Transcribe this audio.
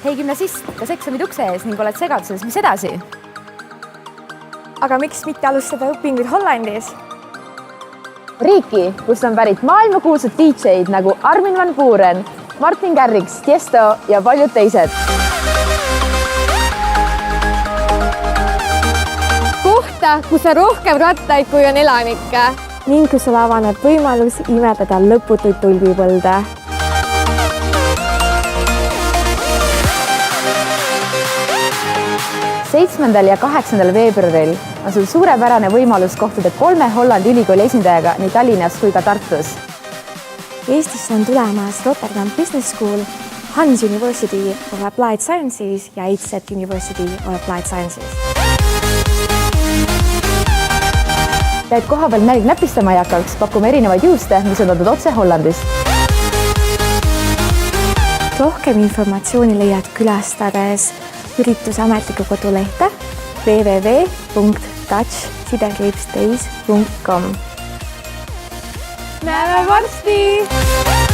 Hei gümnasist, kas eksamid ukse ees ning oled segaduses, mis edasi? Aga miks mitte alustada õpinguid Hollandis? Riiki, kust on pärit maailmakuulsad DJ'd nagu Armin van Buuren, Martin Garrix, Tiesto ja paljud teised. Kohta, kus on rohkem rattaid kui on elanikke. Ning kus sul avaneb võimalus imedada lõputuid tulbipõlde. 7. ja 8. veebruaril on sul suurepärane võimalus kohtuda 3 Hollandi ülikooli esindajaga nii Tallinnas kui ka Tartus. Eestisse on tulemas Rotterdam Business School, Hans University of Applied Sciences ja HZ University of Applied Sciences. Et koha peal nälg näpistama ei hakkaks, pakume erinevaid juuste, mis on toodud otse Hollandist. Rohkem informatsiooni leiad külastades ürituse ametliku kodulehte www.dutch-days.com. Näeme varsti!